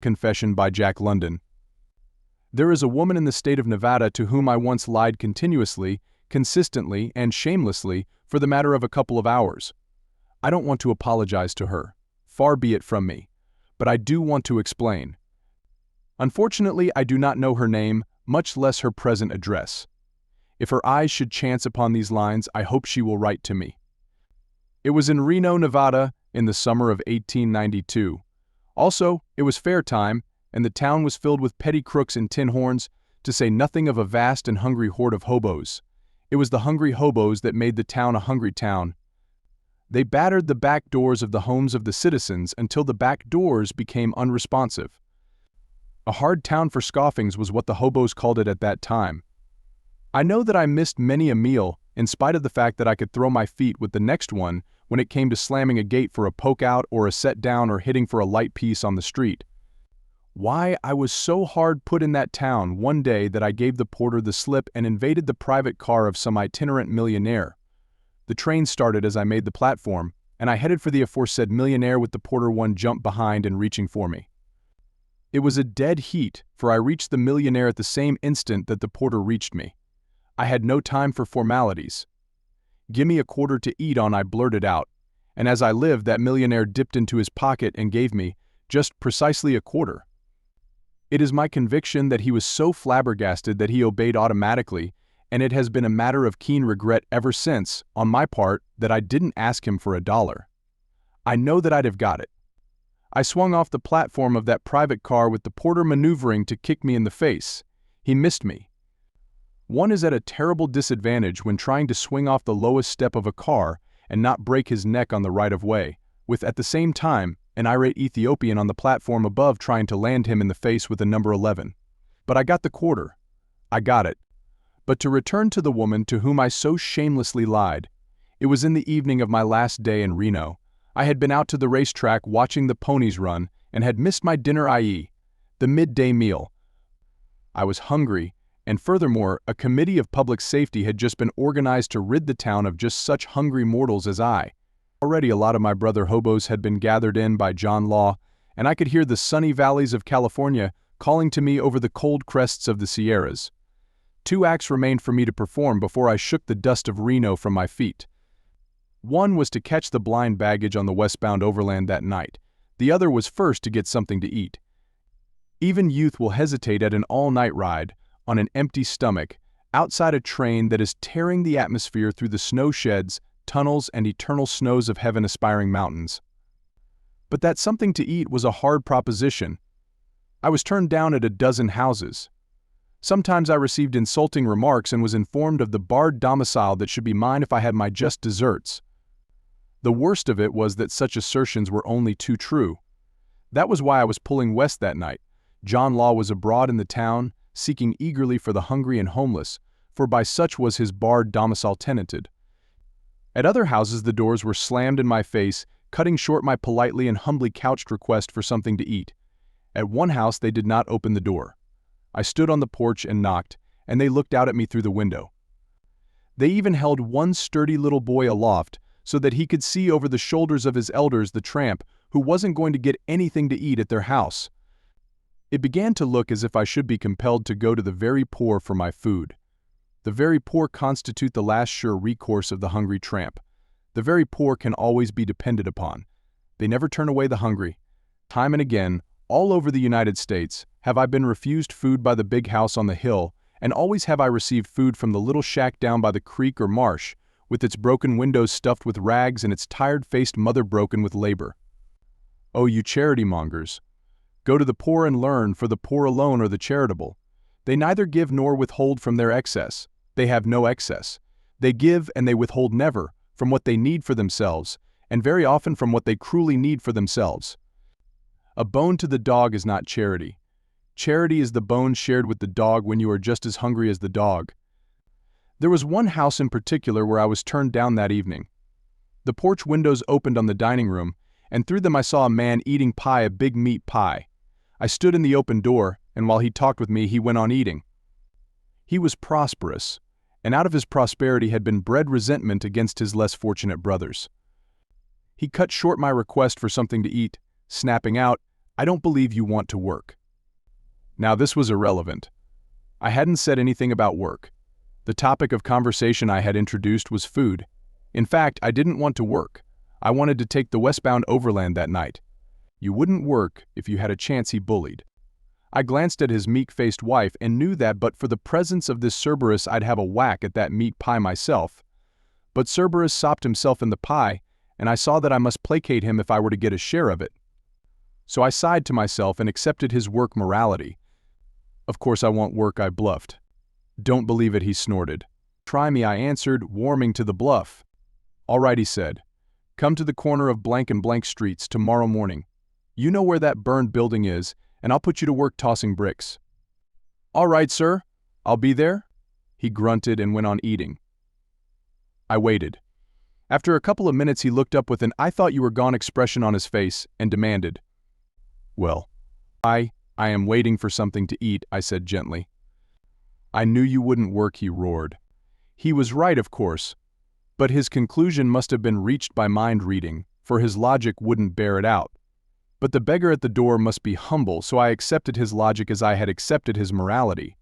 Confession by Jack London. There is a woman in the state of Nevada to whom I once lied continuously, consistently, and shamelessly for the matter of a couple of hours. I don't want to apologize to her. Far be it from me. But I do want to explain. Unfortunately, I do not know her name, much less her present address. If her eyes should chance upon these lines, I hope she will write to me. It was in Reno, Nevada, in the summer of 1892. Also, it was fair time, and the town was filled with petty crooks in tin horns, to say nothing of a vast and hungry horde of hobos. It was the hungry hobos that made the town a hungry town. They battered the back doors of the homes of the citizens until the back doors became unresponsive. A hard town for scoffings was what the hobos called it at that time. I know that I missed many a meal, in spite of the fact that I could throw my feet with the next one when it came to slamming a gate for a poke-out or a set-down or hitting for a light piece on the street. Why, I was so hard put in that town one day that I gave the porter the slip and invaded the private car of some itinerant millionaire. The train started as I made the platform, and I headed for the aforesaid millionaire with the porter one jump behind and reaching for me. It was a dead heat, for I reached the millionaire at the same instant that the porter reached me. I had no time for formalities. "Gimme a quarter to eat on," I blurted out, and as I lived, that millionaire dipped into his pocket and gave me, just precisely a quarter. It is my conviction that he was so flabbergasted that he obeyed automatically, and it has been a matter of keen regret ever since, on my part, that I didn't ask him for $1. I know that I'd have got it. I swung off the platform of that private car with the porter maneuvering to kick me in the face. He missed me. One is at a terrible disadvantage when trying to swing off the lowest step of a car and not break his neck on the right-of-way, with at the same time an irate Ethiopian on the platform above trying to land him in the face with a number 11. But I got the quarter. I got it. But to return to the woman to whom I so shamelessly lied, it was in the evening of my last day in Reno. I had been out to the racetrack watching the ponies run and had missed my dinner, i.e., the midday meal. I was hungry, and furthermore, a committee of public safety had just been organized to rid the town of just such hungry mortals as I. Already a lot of my brother hobos had been gathered in by John Law, and I could hear the sunny valleys of California calling to me over the cold crests of the Sierras. 2 acts remained for me to perform before I shook the dust of Reno from my feet. One was to catch the blind baggage on the westbound overland that night. The other was first to get something to eat. Even youth will hesitate at an all-night ride, on an empty stomach, outside a train that is tearing the atmosphere through the snow sheds, tunnels, and eternal snows of heaven-aspiring mountains. But that something to eat was a hard proposition. I was turned down at a dozen houses. Sometimes I received insulting remarks and was informed of the barred domicile that should be mine if I had my just deserts. The worst of it was that such assertions were only too true. That was why I was pulling west that night. John Law was abroad in the town, seeking eagerly for the hungry and homeless, for by such was his barred domicile tenanted. At other houses the doors were slammed in my face, cutting short my politely and humbly couched request for something to eat. At one house they did not open the door. I stood on the porch and knocked, and they looked out at me through the window. They even held one sturdy little boy aloft, so that he could see over the shoulders of his elders the tramp who wasn't going to get anything to eat at their house. It began to look as if I should be compelled to go to the very poor for my food. The very poor constitute the last sure recourse of the hungry tramp. The very poor can always be depended upon. They never turn away the hungry. Time and again, all over the United States, have I been refused food by the big house on the hill, and always have I received food from the little shack down by the creek or marsh, with its broken windows stuffed with rags and its tired-faced mother broken with labor. Oh, you charity mongers! Go to the poor and learn, for the poor alone are the charitable. They neither give nor withhold from their excess. They have no excess. They give and they withhold never, from what they need for themselves, and very often from what they cruelly need for themselves. A bone to the dog is not charity. Charity is the bone shared with the dog when you are just as hungry as the dog. There was one house in particular where I was turned down that evening. The porch windows opened on the dining room, and through them I saw a man eating pie, a big meat pie. I stood in the open door, and while he talked with me, he went on eating. He was prosperous, and out of his prosperity had been bred resentment against his less fortunate brothers. He cut short my request for something to eat, snapping out, I don't believe you want to work." Now this was irrelevant. I hadn't said anything about work. The topic of conversation I had introduced was food. In fact, I didn't want to work. I wanted to take the westbound overland that night. "You wouldn't work if you had a chance," he bullied. I glanced at his meek-faced wife and knew that but for the presence of this Cerberus I'd have a whack at that meat pie myself. But Cerberus sopped himself in the pie, and I saw that I must placate him if I were to get a share of it. So I sighed to myself and accepted his work morality. "Of course I want work," I bluffed. "Don't believe it," he snorted. "Try me," I answered, warming to the bluff. "All right," he said. "Come to the corner of blank and blank streets tomorrow morning. You know where that burned building is, and I'll put you to work tossing bricks." "All right, sir. I'll be there." He grunted and went on eating. I waited. After a couple of minutes he looked up with an "I thought you were gone" expression on his face and demanded, "Well, I am waiting for something to eat," I said gently. "I knew you wouldn't work," he roared. He was right, of course, but his conclusion must have been reached by mind reading, for his logic wouldn't bear it out. But the beggar at the door must be humble, so I accepted his logic as I had accepted his morality.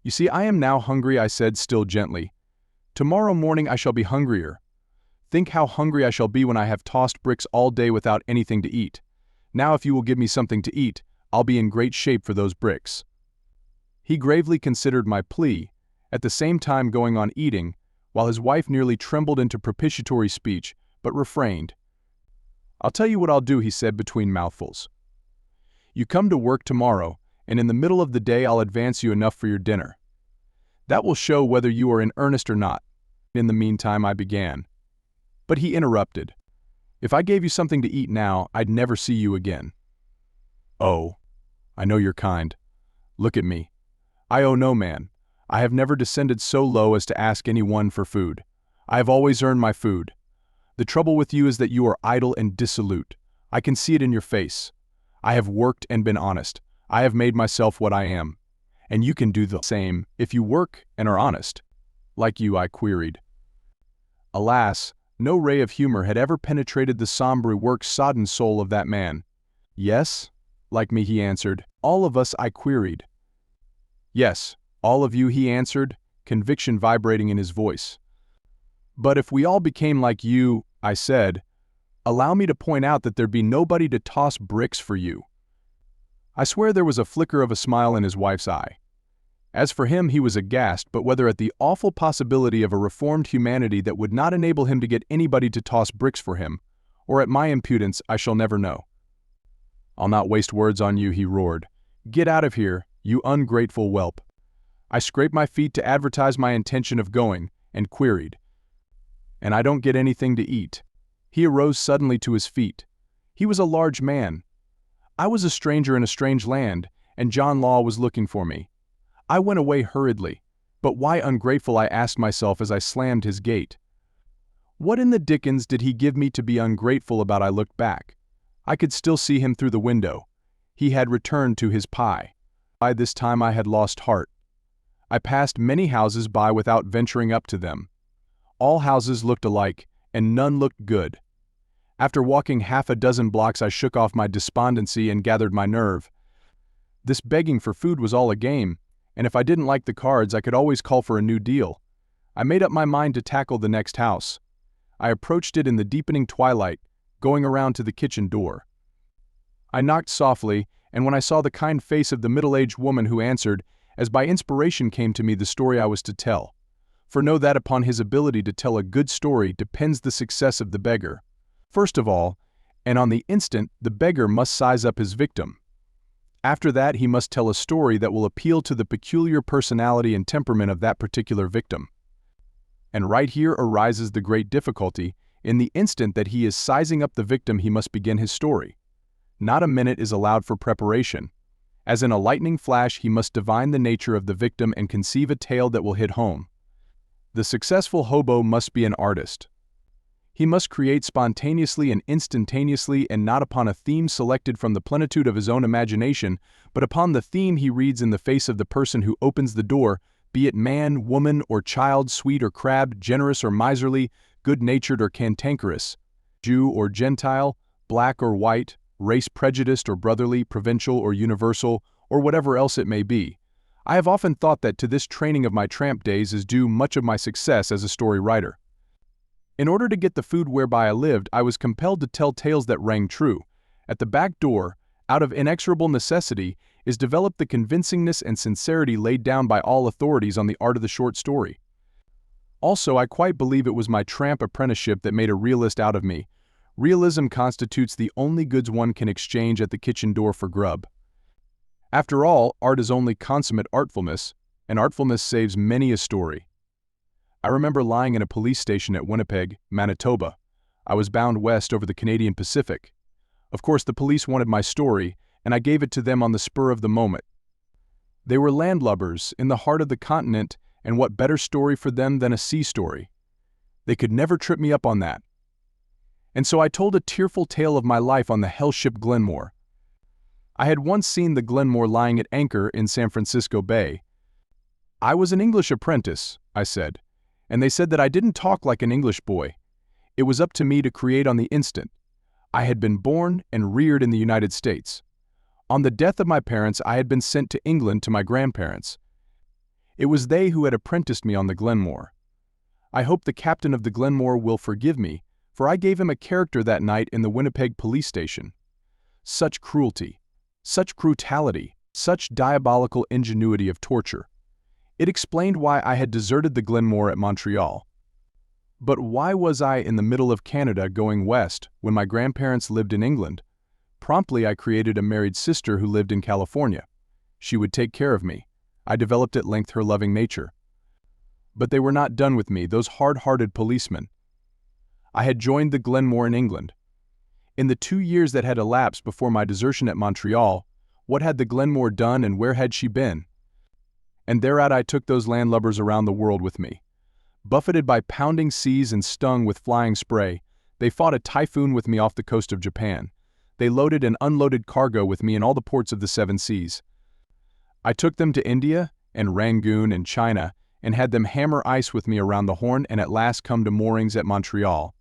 "You see, I am now hungry," I said still gently. "Tomorrow morning I shall be hungrier. Think how hungry I shall be when I have tossed bricks all day without anything to eat. Now if you will give me something to eat, I'll be in great shape for those bricks." He gravely considered my plea, at the same time going on eating, while his wife nearly trembled into propitiatory speech, but refrained. "I'll tell you what I'll do," he said between mouthfuls. "You come to work tomorrow, and in the middle of the day I'll advance you enough for your dinner. That will show whether you are in earnest or not." In the meantime I began. But he interrupted. "If I gave you something to eat now, I'd never see you again." "Oh, I know you're kind. Look at me. I owe no man. I have never descended so low as to ask anyone for food. I have always earned my food. The trouble with you is that you are idle and dissolute. I can see it in your face. I have worked and been honest. I have made myself what I am. And you can do the same if you work and are honest." "Like you?" I queried. Alas, no ray of humor had ever penetrated the sombre work-sodden soul of that man. "Yes, like me," he answered. "All of us?" I queried. "Yes, all of you," he answered, conviction vibrating in his voice. "But if we all became like you," I said, "allow me to point out that there'd be nobody to toss bricks for you." I swear there was a flicker of a smile in his wife's eye. As for him, he was aghast, but whether at the awful possibility of a reformed humanity that would not enable him to get anybody to toss bricks for him, or at my impudence, I shall never know. "I'll not waste words on you," he roared. "Get out of here, you ungrateful whelp." I scraped my feet to advertise my intention of going, and queried, "And I don't get anything to eat?" He arose suddenly to his feet. He was a large man. I was a stranger in a strange land, and John Law was looking for me. I went away hurriedly. But why ungrateful, I asked myself as I slammed his gate. What in the dickens did he give me to be ungrateful about? I looked back. I could still see him through the window. He had returned to his pie. By this time I had lost heart. I passed many houses by without venturing up to them. All houses looked alike, and none looked good. After walking half a dozen blocks I shook off my despondency and gathered my nerve. This begging for food was all a game, and if I didn't like the cards I could always call for a new deal. I made up my mind to tackle the next house. I approached it in the deepening twilight, going around to the kitchen door. I knocked softly, and when I saw the kind face of the middle-aged woman who answered, as by inspiration came to me the story I was to tell. For know that upon his ability to tell a good story depends the success of the beggar. First of all, and on the instant, the beggar must size up his victim. After that, he must tell a story that will appeal to the peculiar personality and temperament of that particular victim. And right here arises the great difficulty. In the instant that he is sizing up the victim, he must begin his story. Not a minute is allowed for preparation. As in a lightning flash, he must divine the nature of the victim and conceive a tale that will hit home. The successful hobo must be an artist. He must create spontaneously and instantaneously, and not upon a theme selected from the plenitude of his own imagination, but upon the theme he reads in the face of the person who opens the door, be it man, woman, or child, sweet or crabbed, generous or miserly, good-natured or cantankerous, Jew or Gentile, black or white, race-prejudiced or brotherly, provincial or universal, or whatever else it may be. I have often thought that to this training of my tramp days is due much of my success as a story writer. In order to get the food whereby I lived, I was compelled to tell tales that rang true. At the back door, out of inexorable necessity, is developed the convincingness and sincerity laid down by all authorities on the art of the short story. Also, I quite believe it was my tramp apprenticeship that made a realist out of me. Realism constitutes the only goods one can exchange at the kitchen door for grub. After all, art is only consummate artfulness, and artfulness saves many a story. I remember lying in a police station at Winnipeg, Manitoba. I was bound west over the Canadian Pacific. Of course, the police wanted my story, and I gave it to them on the spur of the moment. They were landlubbers in the heart of the continent, and what better story for them than a sea story? They could never trip me up on that. And so I told a tearful tale of my life on the hell ship Glenmore. I had once seen the Glenmore lying at anchor in San Francisco Bay. I was an English apprentice, I said, and they said that I didn't talk like an English boy. It was up to me to create on the instant. I had been born and reared in the United States. On the death of my parents, I had been sent to England to my grandparents. It was they who had apprenticed me on the Glenmore. I hope the captain of the Glenmore will forgive me, for I gave him a character that night in the Winnipeg police station. Such cruelty, such brutality, such diabolical ingenuity of torture. It explained why I had deserted the Glenmore at Montreal. But why was I in the middle of Canada going west when my grandparents lived in England? Promptly I created a married sister who lived in California. She would take care of me. I developed at length her loving nature. But they were not done with me, those hard-hearted policemen. I had joined the Glenmore in England. In the 2 years that had elapsed before my desertion at Montreal, what had the Glenmore done and where had she been? And thereat I took those landlubbers around the world with me. Buffeted by pounding seas and stung with flying spray, they fought a typhoon with me off the coast of Japan. They loaded and unloaded cargo with me in all the ports of the 7 seas. I took them to India and Rangoon and China and had them hammer ice with me around the Horn and at last come to moorings at Montreal.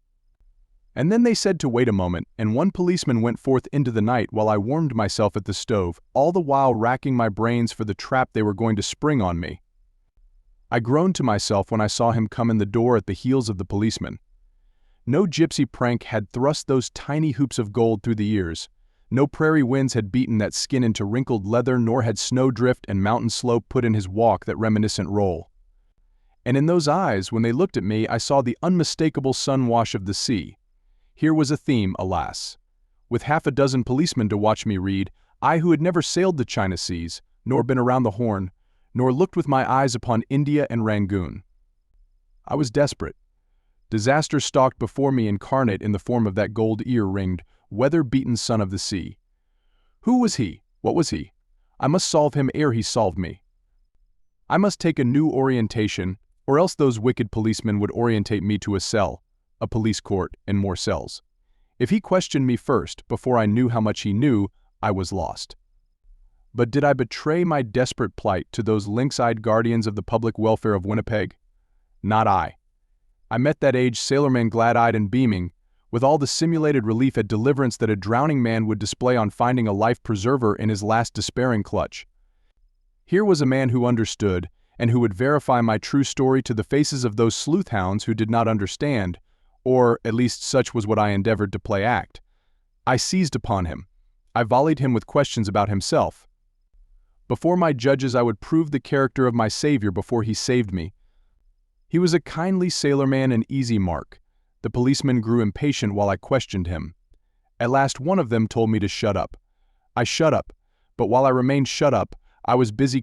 And then they said to wait a moment, and one policeman went forth into the night while I warmed myself at the stove, all the while racking my brains for the trap they were going to spring on me. I groaned to myself when I saw him come in the door at the heels of the policeman. No gypsy prank had thrust those tiny hoops of gold through the ears. No prairie winds had beaten that skin into wrinkled leather, nor had snowdrift and mountain slope put in his walk that reminiscent roll. And in those eyes, when they looked at me, I saw the unmistakable sun wash of the sea. Here was a theme, alas. With half a dozen policemen to watch me read, I who had never sailed the China seas, nor been around the Horn, nor looked with my eyes upon India and Rangoon. I was desperate. Disaster stalked before me incarnate in the form of that gold ear-ringed, weather-beaten son of the sea. Who was he? What was he? I must solve him ere he solved me. I must take a new orientation, or else those wicked policemen would orientate me to a cell, a police court, and more cells. If he questioned me first, before I knew how much he knew, I was lost. But did I betray my desperate plight to those lynx-eyed guardians of the public welfare of Winnipeg? Not I. I met that aged sailorman glad-eyed and beaming, with all the simulated relief at deliverance that a drowning man would display on finding a life-preserver in his last despairing clutch. Here was a man who understood, and who would verify my true story to the faces of those sleuth-hounds who did not understand, or at least such was what I endeavored to play act. I seized upon him. I volleyed him with questions about himself. Before my judges I would prove the character of my Savior before he saved me. He was a kindly sailorman and easy mark. The policemen grew impatient while I questioned him. At last one of them told me to shut up. I shut up, but while I remained shut up, I was busy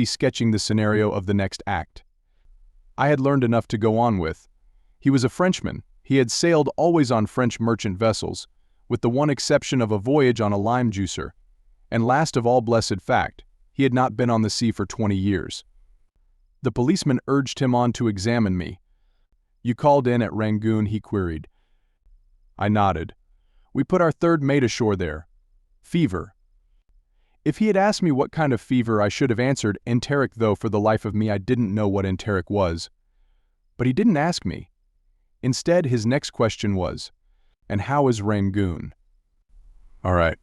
sketching the scenario of the next act. I had learned enough to go on with. He was a Frenchman. He had sailed always on French merchant vessels, with the one exception of a voyage on a lime juicer. And last of all blessed fact, he had not been on the sea for 20 years. The policeman urged him on to examine me. "You called in at Rangoon?" he queried. I nodded. "We put our third mate ashore there. Fever." If he had asked me what kind of fever, I should have answered enteric, though for the life of me I didn't know what enteric was. But he didn't ask me. Instead, his next question was, "And how is Rangoon?" All right.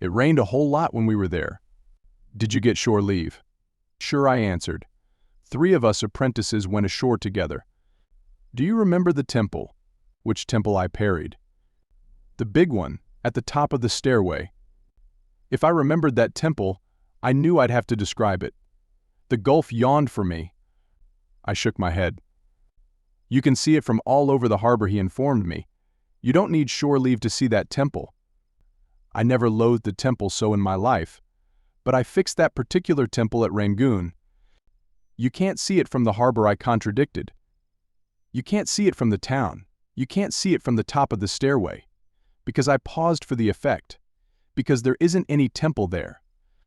It rained a whole lot when we were there. Did you get shore leave? Sure, I answered. 3 of us apprentices went ashore together. Do you remember the temple? Which temple? I parried. The big one, at the top of the stairway. If I remembered that temple, I knew I'd have to describe it. The gulf yawned for me. I shook my head. You can see it from all over the harbor, he informed me. You don't need shore leave to see that temple. I never loathed a temple so in my life, but I fixed that particular temple at Rangoon. You can't see it from the harbor, I contradicted. You can't see it from the town. You can't see it from the top of the stairway. Because I paused for the effect. Because there isn't any temple there.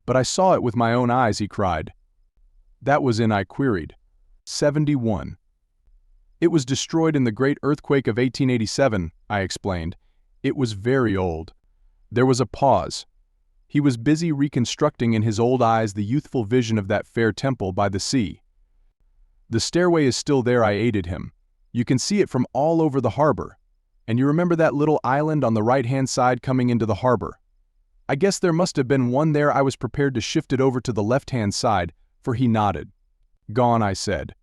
But I saw it with my own eyes, he cried. That was in, I queried. 71. It was destroyed in the great earthquake of 1887, I explained. It was very old. There was a pause. He was busy reconstructing in his old eyes the youthful vision of that fair temple by the sea. The stairway is still there, I aided him. You can see it from all over the harbor. And you remember that little island on the right-hand side coming into the harbor? I guess there must have been one there. I was prepared to shift it over to the left-hand side, for he nodded. Gone, I said.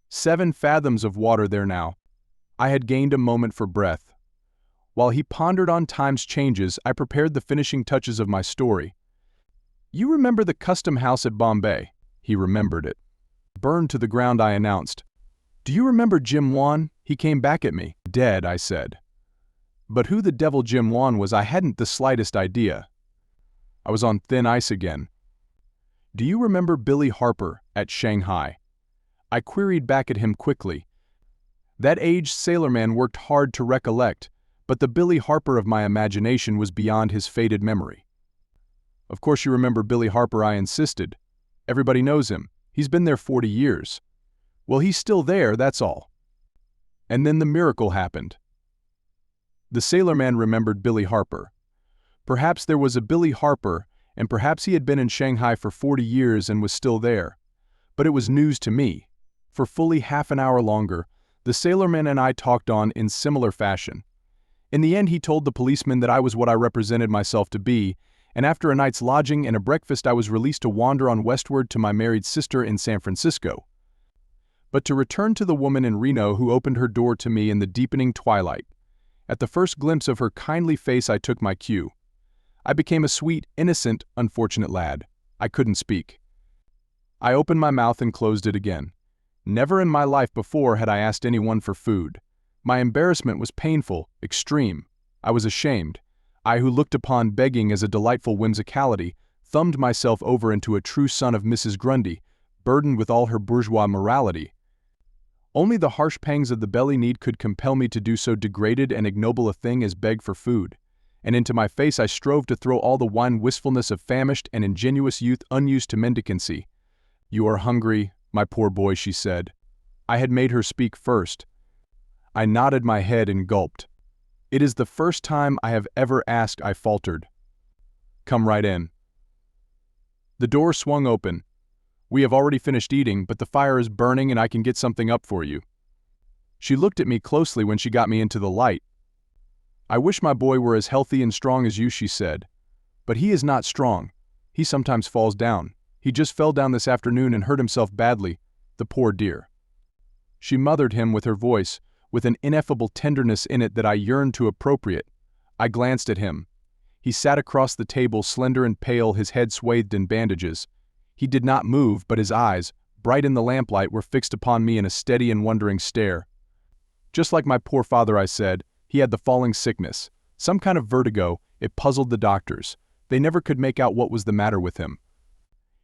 7 fathoms of water there now. I had gained a moment for breath. While he pondered on time's changes, I prepared the finishing touches of my story. You remember the custom house at Bombay? He remembered it. Burned to the ground, I announced. Do you remember Jim Wan? He came back at me. Dead, I said. But who the devil Jim Wan was, I hadn't the slightest idea. I was on thin ice again. Do you remember Billy Harper at Shanghai? I queried back at him quickly. That aged sailorman worked hard to recollect, but the Billy Harper of my imagination was beyond his faded memory. Of course you remember Billy Harper, I insisted. Everybody knows him. He's been there 40 years. Well, he's still there, that's all. And then the miracle happened. The sailorman remembered Billy Harper. Perhaps there was a Billy Harper, and perhaps he had been in Shanghai for 40 years and was still there. But it was news to me. For fully half an hour longer, the sailorman and I talked on in similar fashion. In the end, he told the policeman that I was what I represented myself to be, and after a night's lodging and a breakfast I was released to wander on westward to my married sister in San Francisco. But to return to the woman in Reno who opened her door to me in the deepening twilight. At the first glimpse of her kindly face I took my cue. I became a sweet, innocent, unfortunate lad. I couldn't speak. I opened my mouth and closed it again. Never in my life before had I asked anyone for food. My embarrassment was painful, extreme. I was ashamed. I who looked upon begging as a delightful whimsicality, thumbed myself over into a true son of Mrs. Grundy, burdened with all her bourgeois morality. Only the harsh pangs of the belly need could compel me to do so degraded and ignoble a thing as beg for food. And into my face I strove to throw all the wine wistfulness of famished and ingenuous youth unused to mendicancy. You are hungry, my poor boy, she said. I had made her speak first. I nodded my head and gulped. It is the first time I have ever asked, I faltered. Come right in. The door swung open. We have already finished eating, but the fire is burning and I can get something up for you. She looked at me closely when she got me into the light. I wish my boy were as healthy and strong as you, she said. But he is not strong. He sometimes falls down. He just fell down this afternoon and hurt himself badly, the poor dear. She mothered him with her voice, with an ineffable tenderness in it that I yearned to appropriate. I glanced at him. He sat across the table, slender and pale, his head swathed in bandages. He did not move, but his eyes, bright in the lamplight, were fixed upon me in a steady and wondering stare. Just like my poor father, I said, he had the falling sickness. Some kind of vertigo. It puzzled the doctors. They never could make out what was the matter with him.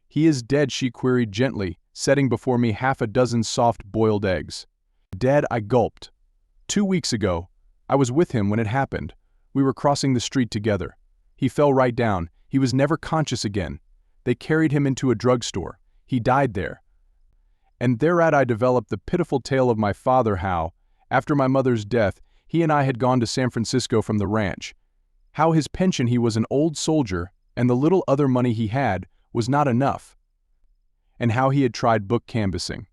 He is dead, she queried gently, setting before me half a dozen soft boiled eggs. Dead, I gulped. 2 weeks ago. I was with him when it happened. We were crossing the street together. He fell right down. He was never conscious again. They carried him into a drugstore. He died there. And thereat I developed the pitiful tale of my father, how, after my mother's death, he and I had gone to San Francisco from the ranch. How his pension, he was an old soldier, and the little other money he had was not enough. And how he had tried book canvassing.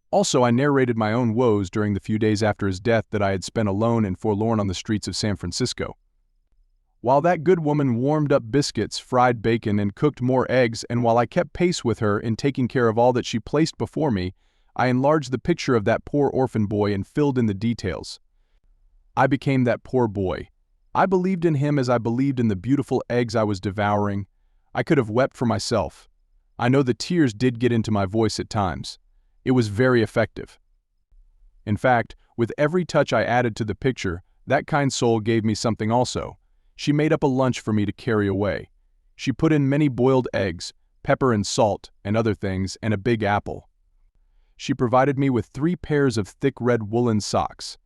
Also, I narrated my own woes during the few days after his death that I had spent alone and forlorn on the streets of San Francisco. While that good woman warmed up biscuits, fried bacon, and cooked more eggs, and while I kept pace with her in taking care of all that she placed before me, I enlarged the picture of that poor orphan boy and filled in the details. I became that poor boy. I believed in him as I believed in the beautiful eggs I was devouring. I could have wept for myself. I know the tears did get into my voice at times. It was very effective. In fact, with every touch I added to the picture, that kind soul gave me something also. She made up a lunch for me to carry away. She put in many boiled eggs, pepper and salt, and other things, and a big apple. She provided me with 3 pairs of thick red woolen socks.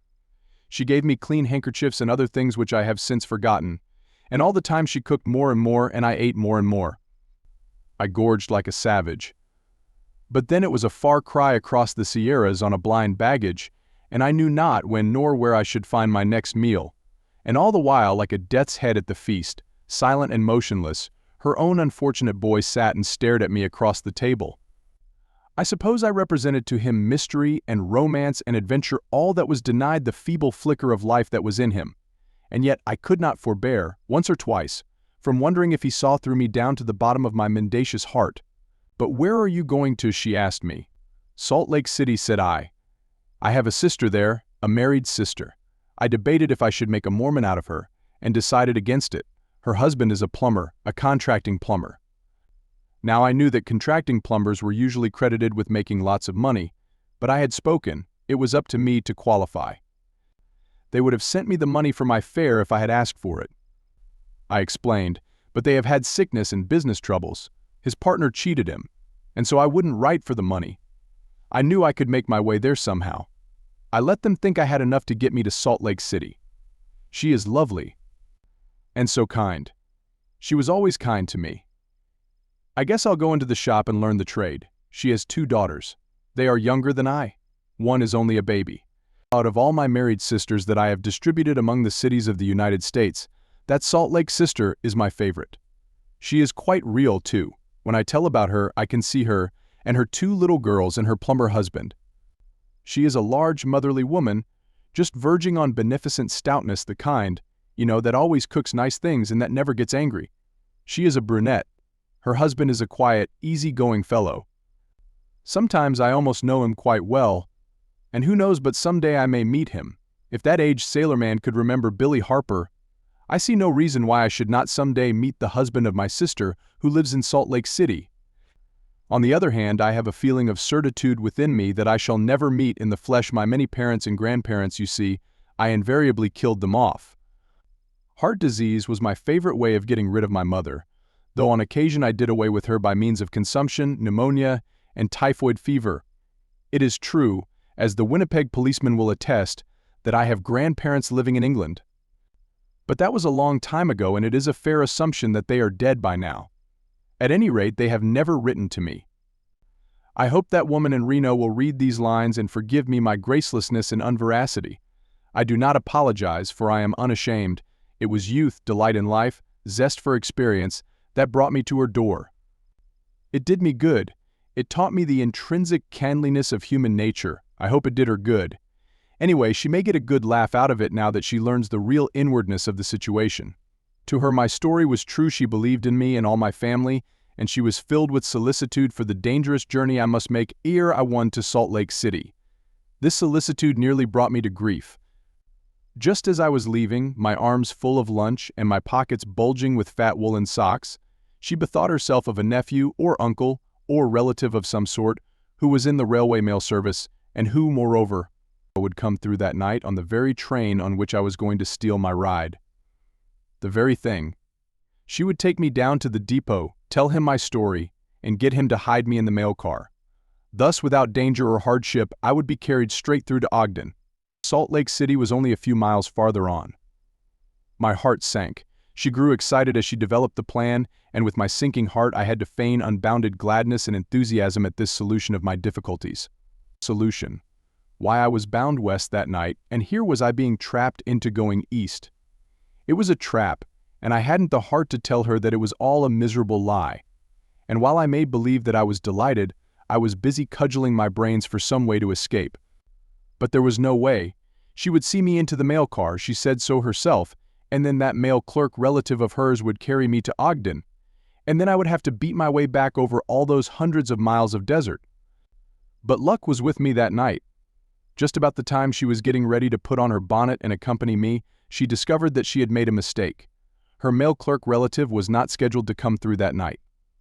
She gave me clean handkerchiefs and other things which I have since forgotten, and all the time she cooked more and more, and I ate more and more. I gorged like a savage. But then it was a far cry across the Sierras on a blind baggage, and I knew not when nor where I should find my next meal. And all the while, like a death's head at the feast, silent and motionless, her own unfortunate boy sat and stared at me across the table. I suppose I represented to him mystery and romance and adventure, all that was denied the feeble flicker of life that was in him. And yet I could not forbear, once or twice, from wondering if he saw through me down to the bottom of my mendacious heart. "But where are you going to?" she asked me. "Salt Lake City," said I. "I have a sister there, a married sister." I debated if I should make a Mormon out of her, and decided against it. Her husband is a plumber, a contracting plumber. Now I knew that contracting plumbers were usually credited with making lots of money, but I had spoken. It was up to me to qualify. They would have sent me the money for my fare if I had asked for it. I explained, but they have had sickness and business troubles. His partner cheated him, and so I wouldn't write for the money. I knew I could make my way there somehow. I let them think I had enough to get me to Salt Lake City. She is lovely. And so kind. She was always kind to me. I guess I'll go into the shop and learn the trade. She has 2 daughters. They are younger than I. One is only a baby. Out of all my married sisters that I have distributed among the cities of the United States, that Salt Lake sister is my favorite. She is quite real, too. When I tell about her, I can see her, and her 2 little girls and her plumber husband. She is a large, motherly woman, just verging on beneficent stoutness, the kind, that always cooks nice things and that never gets angry. She is a brunette. Her husband is a quiet, easy-going fellow. Sometimes I almost know him quite well, and who knows but someday I may meet him. If that aged sailorman could remember Billy Harper, I see no reason why I should not someday meet the husband of my sister who lives in Salt Lake City. On the other hand, I have a feeling of certitude within me that I shall never meet in the flesh my many parents and grandparents. You see, I invariably killed them off. Heart disease was my favorite way of getting rid of my mother, though on occasion I did away with her by means of consumption, pneumonia, and typhoid fever. It is true, as the Winnipeg policeman will attest, that I have grandparents living in England. But that was a long time ago, and it is a fair assumption that they are dead by now. At any rate, they have never written to me. I hope that woman in Reno will read these lines and forgive me my gracelessness and unveracity. I do not apologize, for I am unashamed. It was youth, delight in life, zest for experience, that brought me to her door. It did me good. It taught me the intrinsic kindliness of human nature. I hope it did her good. Anyway, she may get a good laugh out of it now that she learns the real inwardness of the situation. To her my story was true. She believed in me and all my family, and she was filled with solicitude for the dangerous journey I must make ere I won to Salt Lake City. This solicitude nearly brought me to grief. Just as I was leaving, my arms full of lunch and my pockets bulging with fat woolen socks, she bethought herself of a nephew or uncle or relative of some sort who was in the railway mail service, and who, moreover, would come through that night on the very train on which I was going to steal my ride. The very thing. She would take me down to the depot, tell him my story, and get him to hide me in the mail car. Thus, without danger or hardship, I would be carried straight through to Ogden. Salt Lake City was only a few miles farther on. My heart sank. She grew excited as she developed the plan, and with my sinking heart I had to feign unbounded gladness and enthusiasm at this solution of my difficulties. Solution. Why, I was bound west that night, and here was I being trapped into going east. It was a trap, and I hadn't the heart to tell her that it was all a miserable lie. And while I made believe that I was delighted, I was busy cudgeling my brains for some way to escape. But there was no way. She would see me into the mail car, she said so herself, and then that male clerk relative of hers would carry me to Ogden, and then I would have to beat my way back over all those hundreds of miles of desert. But luck was with me that night. Just about the time she was getting ready to put on her bonnet and accompany me, she discovered that she had made a mistake. Her male clerk relative was not scheduled to come through that night.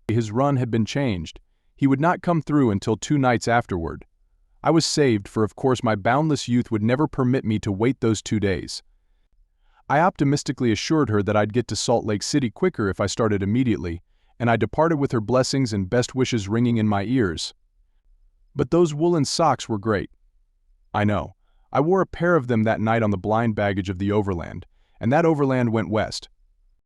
His run had been changed. He would not come through until 2 nights afterward. I was saved, for of course my boundless youth would never permit me to wait those 2 days. I optimistically assured her that I'd get to Salt Lake City quicker if I started immediately, and I departed with her blessings and best wishes ringing in my ears. But those woolen socks were great. I know. I wore a pair of them that night on the blind baggage of the Overland, and that Overland went west.